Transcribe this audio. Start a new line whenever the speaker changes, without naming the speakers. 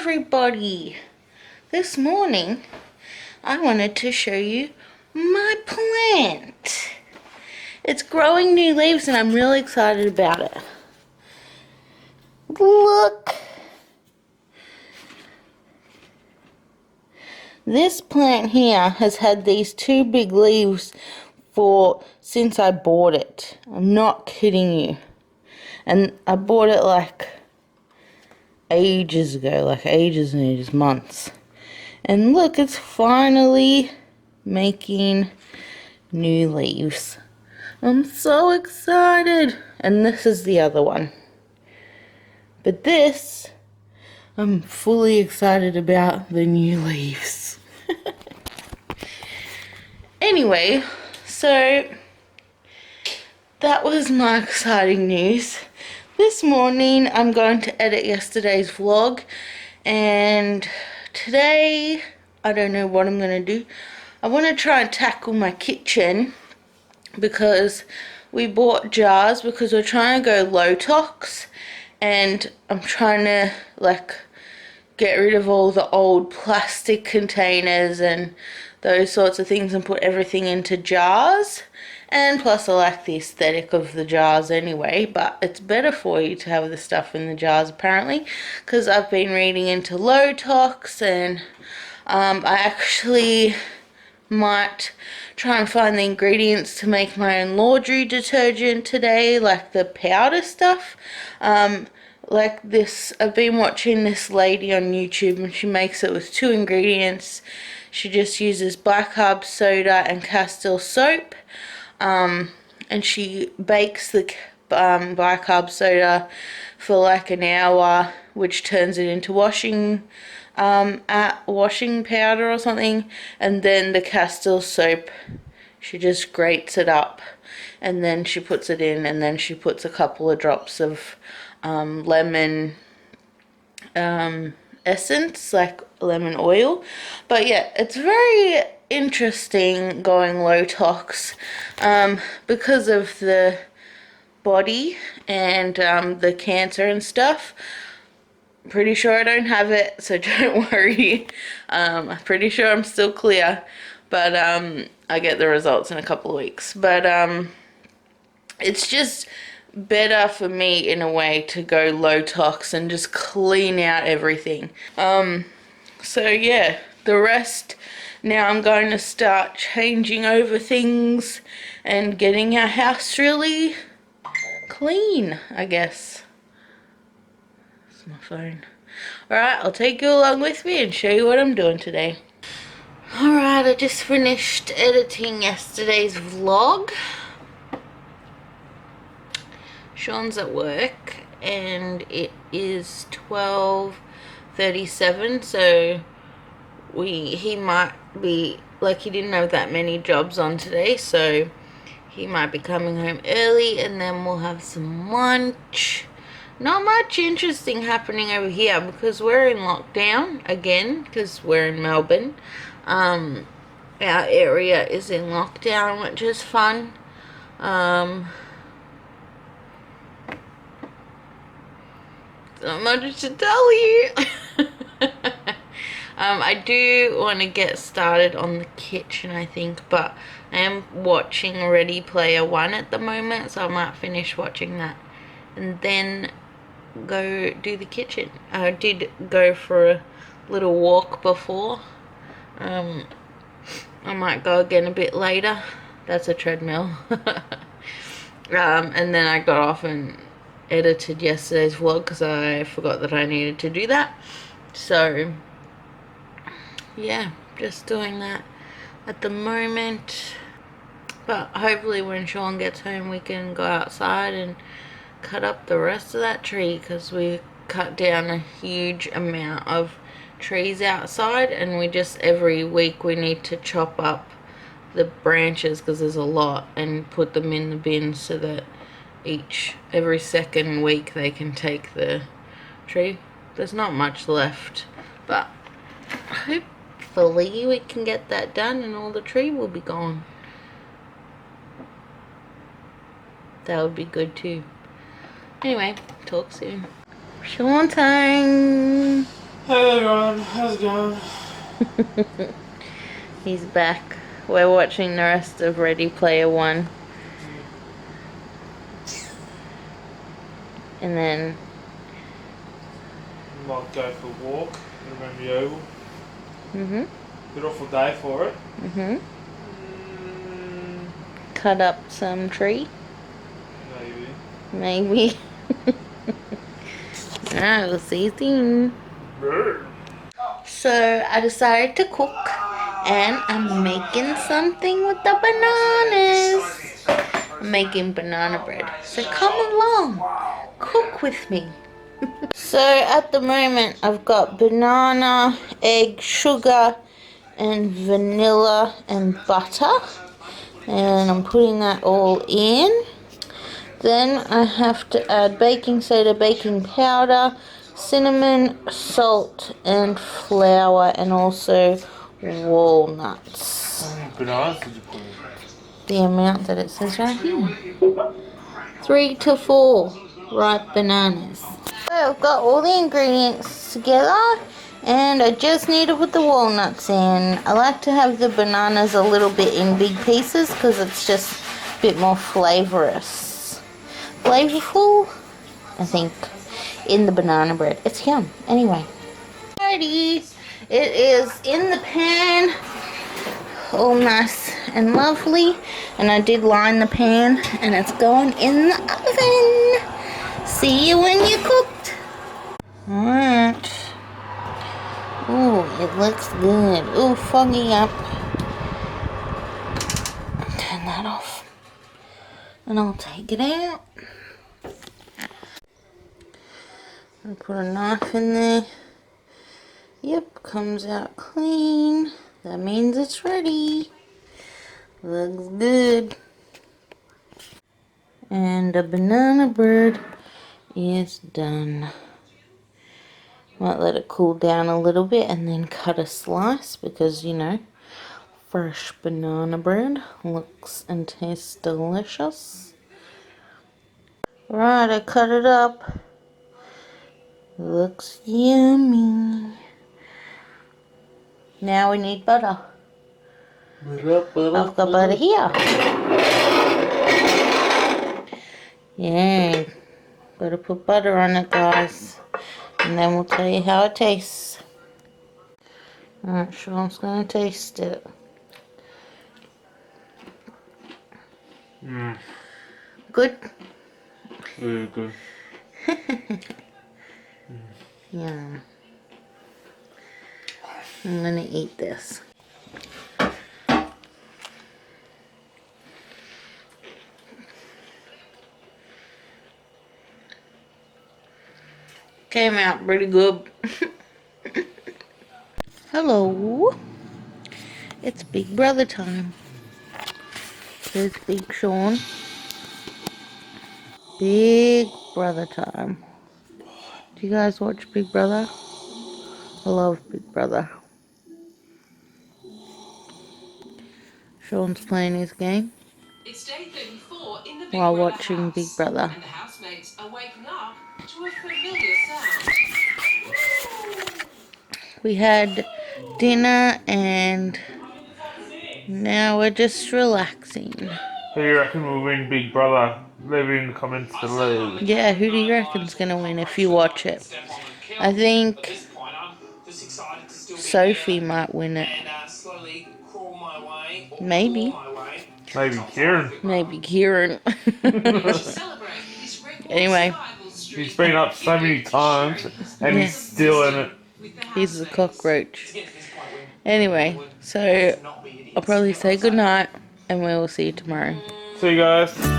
everybody! This morning I wanted to show you my plant. It's growing new leaves and I'm really excited about it. Look! This plant here has had these two big leaves since I bought it. I'm not kidding you. And I bought it like ages ago, like ages and ages, months. And look, it's finally making new leaves. I'm so excited. And this is the other one. But this, I'm fully excited about the new leaves. Anyway, so that was my exciting news. This morning I'm going to edit yesterday's vlog, and today I don't know what I'm going to do. I want to try and tackle my kitchen because we bought jars because we're trying to go low tox, and I'm trying to get rid of all the old plastic containers and those sorts of things and put everything into jars. And plus I like the aesthetic of the jars anyway, but it's better for you to have the stuff in the jars apparently, because I've been reading into low tox, and I actually might try and find the ingredients to make my own laundry detergent today, like the powder stuff. Like this, I've been watching this lady on YouTube and she makes it with 2 ingredients. She just uses bicarb soda and Castile soap. And she bakes the bicarb soda for like an hour, which turns it into washing powder or something. And then the Castile soap, she just grates it up and then she puts it in, and then she puts a couple of drops of lemon essence, like lemon oil. But yeah, it's very interesting going low tox because of the body and the cancer and stuff. Pretty sure I don't have it, so don't worry. I'm pretty sure I'm still clear, but I get the results in a couple of weeks. But it's just better for me in a way to go low tox and just clean out everything. So yeah, the rest, now I'm going to start changing over things and getting our house really clean, I guess. That's my phone. Alright, I'll take you along with me and show you what I'm doing today. Alright, I just finished editing yesterday's vlog. Sean's at work and it is 12:37, so he might be, he didn't have that many jobs on today, so he might be coming home early, and then we'll have some lunch. Not much interesting happening over here because we're in lockdown again, because we're in Melbourne. Our area is in lockdown, which is fun. Not much to tell you. I do want to get started on the kitchen, I think, but I am watching Ready Player One at the moment, so I might finish watching that and then go do the kitchen. I did go for a little walk before. I might go again a bit later. That's a treadmill. And then I got off and edited yesterday's vlog because I forgot that I needed to do that. So yeah, just doing that at the moment. But hopefully when Sean gets home we can go outside and cut up the rest of that tree, because we cut down a huge amount of trees outside, and we just every week we need to chop up the branches because there's a lot and put them in the bin so that every second week they can take the tree. There's not much left, but hopefully we can get that done and all the tree will be gone. That would be good too. Anyway, talk soon. Sean time.
Hey everyone, how's it going?
He's back. We're watching the rest of Ready Player One. And then
Might go for a walk around the oval.
mhm.
Beautiful day for it.
Mhm.
Mm,
Cut up some tree.
maybe.
Maybe. Alright, we'll see you soon.
Brr.
So I decided to cook, and I'm making something with the bananas. I'm making banana bread. So come along, cook with me. So at the moment I've got banana, egg, sugar, and vanilla and butter. And I'm putting that all in. Then I have to add baking soda, baking powder, cinnamon, salt, and flour, and also walnuts.
How many bananas did you put in?
The amount that it says right here. 3 to 4 ripe bananas. So I've got all the ingredients together, and I just need to put the walnuts in. I like to have the bananas a little bit in big pieces because it's just a bit more flavorful, I think, in the banana bread. It's yum. Anyway. Alrighty. It is in the pan, all nice and lovely. And I did line the pan, and it's going in the oven. See you when you cooked. Alright. Ooh, it looks good. Ooh, foggy up. Turn that off. And I'll take it out. I'll put a knife in there. Yep, comes out clean. That means it's ready. Looks good. And the banana bread is done. Might let it cool down a little bit and then cut a slice because, you know, fresh banana bread looks and tastes delicious. Right, I cut it up. Looks yummy. Now we need butter. I've got butter here. Yeah, gotta put butter on it, guys. And then we'll tell you how it tastes. Alright, Sean's gonna taste it. Good?
Very good.
Yeah. I'm gonna eat this. Came out pretty good. Hello. It's Big Brother time. There's Big Sean. Big Brother time. Do you guys watch Big Brother? I love Big Brother. Sean's playing his game
It's day 34 in the Big
while
Brother
watching Big
house,
Brother.
and the housemates are waking up to a familiar sound.
We had dinner and now we're just relaxing.
Who do you reckon will win Big Brother? Leave it in the comments below.
Yeah, who do you reckon's gonna win if you watch it? I think Sophie might win it. Maybe.
Maybe Kieran.
Maybe Kieran. Anyway.
He's been up so many times and he's still in it.
He's a cockroach. Anyway, so I'll probably say goodnight and we will see you tomorrow.
See you guys.